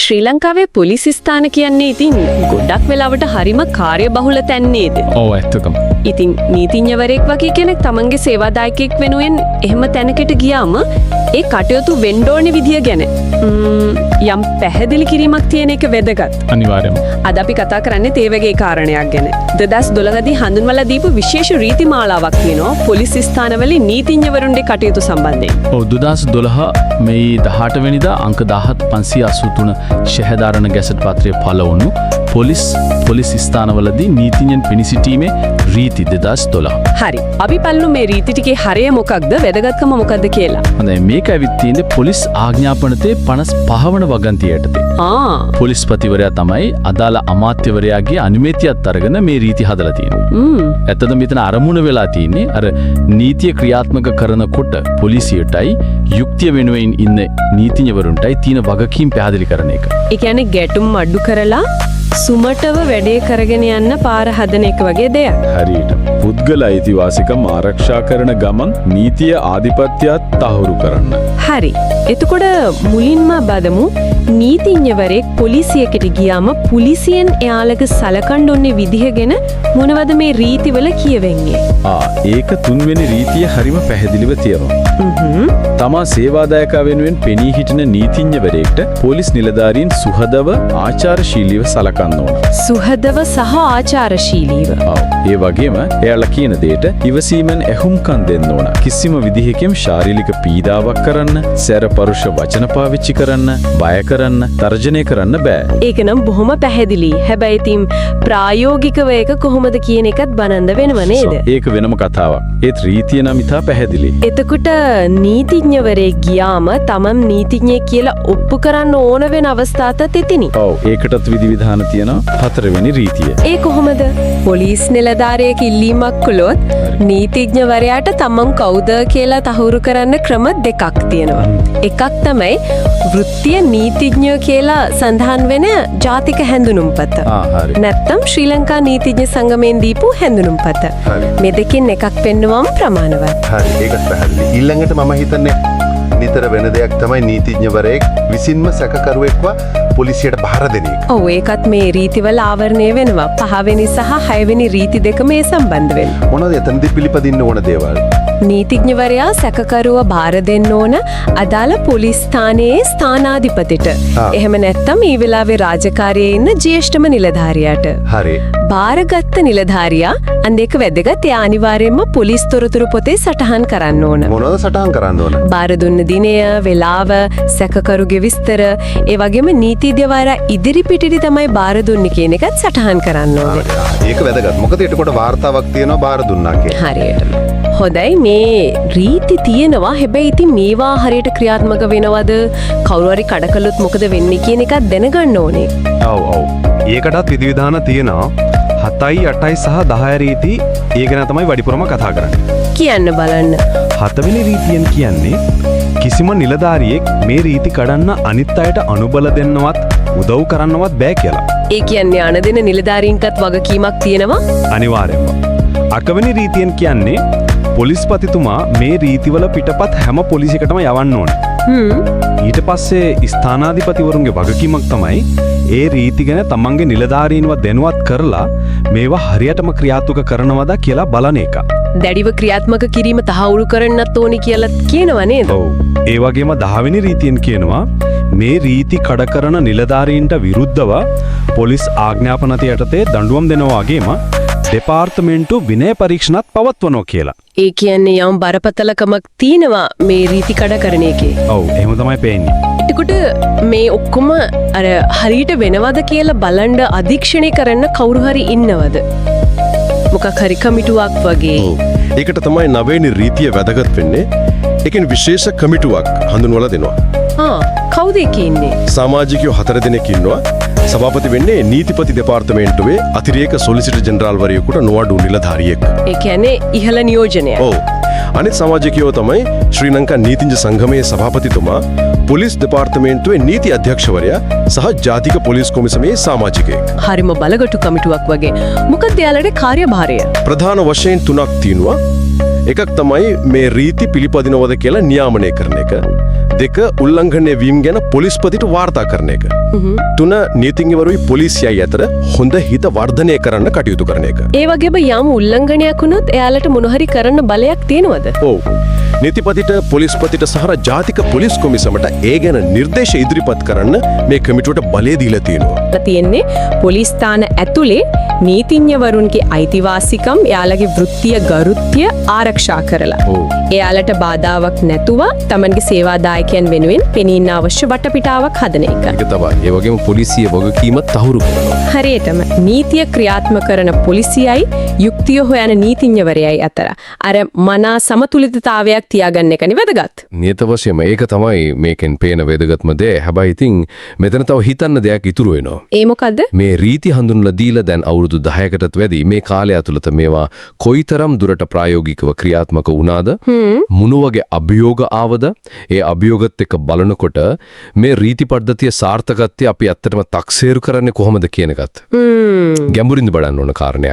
ශ්‍රී ලංකාවේ පොලිස් ස්ථාන කියන්නේ ඉතින් ගොඩක් වෙලාවට හරිම කාර්යබහුල තැන් නේද? ඔව් ඇත්තටම. ඉතින් නීතිඥවරයෙක් වගේ කෙනෙක් තමන්ගේ සේවාදායකයෙක් වෙනුවෙන් එහෙම තැනකට ගියාම ඒ කටයුතු වෙන්න ඕනේ විදිය ගැන යම් පැහැදිලි කිරීමක් තියෙන එක වැදගත්. අනිවාර්යයෙන්ම. අද අපි කතා කරන්නේ ඒ වගේ කාරණයක් ගැන. 2012 දී හඳුන්වලා දීපු විශේෂ රීති මාලාවක් තියෙනවා පොලිස් ස්ථානවල නීතිඥවරුන්ගේ කටයුතු සම්බන්ධයෙන්. ඔව් 2012 මේ 18 වෙනිදා අංක 17583 ශහදාරණ ගැසට් පත්‍රය පළ වුණු පොලිස් ස්ථානවලදී නීතිඥයන් පිණි සිටීමේ රීති 2012. හරි. අපි බලමු මේ රීති ටිකේ හරය මොකක්ද, වැදගත්කම මොකක්ද කියලා. හොඳයි, මේක ඇවිත් තියෙන්නේ පොලිස් ආඥාපනතේ 55 වන වගන්තිය යටතේ. පොලිස්පතිවරයා තමයි අදාළ අමාත්‍යවරයාගේ අනුමැතියත් අරගෙන මේ රීති හදලා තියෙන්නේ. ඇත්තටම මෙතන අරමුණ වෙලා තියෙන්නේ අර නීතිය ක්‍රියාත්මක කරනකොට පොලිසියටයි යුක්තිය වෙනුවෙන් ඉන්න නීතිඥවරුන්ටයි තියෙන වගකීම් පැහැදිලි කරන එක. ඒ කියන්නේ ගැටුම් අඩු කරලා සුමටව වැඩේ කරගෙන යන්න පාර හදන එක වගේ දෙයක්. හරියට. පුද්ගල අයිතිවාසිකම් ආරක්ෂා කරන ගමන් නීතිය ආධිපත්‍යයත් තහවුරු කරන්න. හරි. එතකොට මුලින්ම බදමු නීතිඥවරයෙක් පොලිසියකට ගියාම පොලිසියෙන් එයාලගේ සලකන්න ඕනේ විදිහ ගැන මොනවද මේ රීතිවල කියවෙන්නේ? ඒක තුන්වෙනි රීතිය හරිම පැහැදිලිව තියෙනවා. තමා සේවාදායකයා වෙනුවෙන් පෙනී හිටින නීතිඥවරයෙක්ට පොලිස් නිලධාරීන් සුහදව ආචාරශීලීව සලකන්න ඕන. සුහදව සහ ආචාරශීලීව. ඒ වගේම එයාලා කියන දෙයට ඉවසීමෙන් ඇහුම්කන් දෙන්න ඕන. කිසිම විදිහකින් ශාරීරික පීඩාවක් කරන්න, සැරපරුෂ වචන පාවිච්චි කරන්න, බය කරන්න, තර්ජනය කරන්න බෑ. ඒක නම් බොහොම පැහැදිලි. හැබැයි ඉතින් ප්‍රායෝගිකව ඒක කොහොමද කියන එකත් බලන්න වෙනව නේද? ඒක වෙනම කතාවක්. ඒත් රීතිය නම් ඉතා පැහැදිලි. එතකොට නීතිඥවරයෙක් ගියාම තමන් නීතිඥයෙක් කියලා ඔප්පු කරන්න ඕන වෙන අවස්ථාත් එතිනි. ඔව්, ඒකටත් විධිවිධාන තියෙනවා. හතරවෙනි රීතිය. ඒ කොහොමද? පොලිස් නිලධාරියෙක් ඉල්ලීමක් කළොත් නීතිඥවරයාට තමන් කවුද කියලා තහවුරු කරන්න ක්‍රම දෙකක් තියෙනවා. එකක් තමයි වෘත්තීය නීතිඥයෝ කියලා සඳහන් වෙන ජාතික හැඳුනුම්පත. නැත්නම් ශ්‍රී ලංකා නීතිඥ සංගමයෙන් දීපු හැඳුනුම්පත. මේ දෙකෙන් එකක් පෙන්වුවම ප්‍රමාණවත්. හරි, ඒකත් පැහැදිලි. ඊළඟට මම හිතන්නේ නිතර වෙන දෙයක් තමයි නීතිඥවරයෙක් විසින්ම සැකකරුවෙක්ව පොලිසියට බහර දෙන එක. ඔව්, ඒකත් මේ රීතිවල ආවරණය වෙනවා. 5 වෙනි සහ 6 වෙනි රීති දෙක මේ සම්බන්ධ වෙනවා. මොනවද එතනදී පිළිපදින්න ඕන දේවල්? නීතිඥවරයා සැකකරුව බාර දෙන්න ඕන අදාළ පොලිස් ස්ථානයේ ස්ථානාධිපතිට. එහෙම නැත්නම් මේ වෙලාවේ රාජකාරියේ ඉන්න ජ්‍යෙෂ්ඨම නිලධාරියාට. හරි. බාරගත්ත නිලධාරියා අන්දේක වැදගත් ඒ අනිවාර්යයෙන්ම පොලිස් තොරතුරු පොතේ සටහන් කරන්න ඕන. මොනවද සටහන් කරන්න ඕන? බාර දුන්න දිනය, වෙලාව, සැකකරුගේ විස්තර, ඒ වගේම නීතිඥවරයා ඉදිරි පිටිරි තමයි බාර දුන්නේ කියන එකත් සටහන් කරන්න ඕනේ. ඒක වැදගත්. මොකද එතකොට වාර්තාවක් තියෙනවා බාර දුන්නා කියලා. හරියටම. හොඳයි, මේ රීති තියෙනවා. හැබැයි ඉතින් මේවා හරියට ක්‍රියාත්මක වෙනවද, කවුරු හරි කඩ කළොත් මොකද වෙන්නේ කියන එකත් දැනගන්න ඕනේ. ඔව්. ඒකටත් විධිවිධාන තියෙනවා. 7යි 8යි සහ 10 රීති ඒ ගැන තමයි වැඩිපුරම කතා කරන්නේ. කියන්න බලන්න. 7 වෙනි රීතියෙන් කියන්නේ කිසිම නිලධාරියෙක් මේ රීති කඩන්න අනිත් අයට අනුබල දෙන්නවත් උදව් කරන්නවත් බෑ කියලා. ඒ කියන්නේ අන දෙන නිලධාරීන්ටත් වගකීමක් තියෙනවා? අනිවාර්යයෙන්ම. 8 වෙනි රීතියෙන් කියන්නේ පොලිස්පතිතුමා මේ රීතිවල පිටපත් හැම පොලිසියකටම යවන්න ඕන. ඊට පස්සේ ස්ථානාධිපතිවරුන්ගේ වගකීමක් තමයි ඒ රීති ගැන තමන්ගේ නිලධාරීන්ව දැනුවත් කරලා මේවා හරියටම ක්‍රියාත්මක කරනවද කියලා බලන එක. දැඩිව ක්‍රියාත්මක කිරීම තහවුරු කරන්නත් ඕනි කියලා කියනවා නේද? ඔව්. ඒ වගේම 10 වෙනි රීතියෙන් කියනවා මේ රීති කඩ කරන නිලධාරීන්ට විරුද්ධව පොලිස් ආඥාපනත යටතේ දඬුවම් දෙනවා වගේම දෙපාර්තමේන්තු විනය පරීක්ෂණත් පවත්වනවා කියලා. ඒ කියන්නේ යම් බරපතලකමක් තියෙනවා මේ රීති කඩ කරන එකේ. ඔව්, එහෙම තමයි පේන්නේ. එතකොට මේ ඔක්කොම අර හරියට වෙනවද කියලා බලන්න අධීක්ෂණය කරන්න කවුරු හරි ඉන්නවද? මොකක් හරි කමිටුවක් වගේ. ඒකට තමයි 9 වෙනි රීතිය වැදගත් වෙන්නේ. ඒකෙන් විශේෂ කමිටුවක් හඳුන්වලා දෙනවා. කවුද ඒකේ ඉන්නේ? සමාජිකයෝ 4 දෙනෙක් ඉන්නවා. සභාපති වෙන්නේ නීතිපති දෙපාර්තමේන්තුවේ අතිරේක සොලිසිටර් ජෙනරාල්වරයෙකුට නොඅඩු නිලධාරියෙක්. ඒ කියන්නේ ඉහළ නියෝජනය. ඔව්. අනිත් සමාජිකයෝ තමයි ශ්‍රී ලංකා නීතිඥ සංගමයේ සභාපතිතුමා, පොලිස් දෙපාර්තමේන්තුවේ නීති අධ්‍යක්ෂවරයා සහ ජාතික පොලිස් කොමිසමේ සමාජිකයෙක්. හරිම බලගටු කමිටුවක් වගේ. මොකක්ද යාළුවනේ කාර්යභාරය? ප්‍රධාන වශයෙන් 3ක් තියෙනවා. එකක් තමයි මේ රීති පිළිපදිනවද කියලා නියාමනය කරන එක. දෙක උල්ලංඝනය වීම ගැන පොලිස්පතිට වාර්තා කරන එක. 3 නීතිඥවරුයි පොලිසියයි අතර හොඳ හිත වර්ධනය කරන්න කටයුතු කරන එක. ඒ වගේම යම් උල්ලංඝනයක් වුණොත් එයාලට මොන හරි කරන්න බලයක් තියෙනවද? ඔව්. නීතිපතිට පොලිස්පතිට සහ ජාතික පොලිස් කොමිසමට ඒ ගැන නිර්දේශ ඉදිරිපත් කරන්න මේ කමිටුවට බලය දීලා තියෙනවා. තියෙන්නේ පොලිස් ස්ථාන ඇතුලේ නීතිඥවරුන්ගේ අයිතිවාසිකම් එයාලගේ වෘත්තීය ගරුත්වය ආරක්ෂා කරලා. එයාලට බාධාවක් නැතුව තමන්ගේ සේවාදායකයන් වෙනුවෙන් පෙනීන්න අවශ්‍ය වටපිටාවක් හදන එක. ඒක තමයි. ඒ වගේම පොලිසිය වගකීමත් තහවුරු කරනවා. හරියටම නීතිය ක්‍රියාත්මක කරන පොලිසියයි යුක්තිය හොයන නීතිඥවරයයි අතර අර මනා සමතුලිතතාවයක් තියාගන්න එකනේ වැදගත්. නියත වශයෙන්ම ඒක තමයි මේකෙන් පේන වැදගත්ම දේ. හැබැයි ඉතින් මෙතන තව හිතන්න දෙයක් ඉතුරු වෙනවා. ඒ මොකද්ද? මේ රීති හඳුන්වලා දීලා දැන් අවුරුදු 10කටත් වැඩි මේ කාලය ඇතුළත මේවා කොයිතරම් දුරට ප්‍රායෝගිකව ක්‍රියාත්මක වුණාද? මොන වගේ අභියෝග ආවද? ඒ අභියෝගත් එක්ක බලනකොට මේ රීති පද්ධතිය සාර්ථකත්වය අපි ඇත්තටම තක්සේරු කරන්නේ කොහොමද කියන එකත් ගැඹුරින්ද බලන්න ඕන කාරණයක්.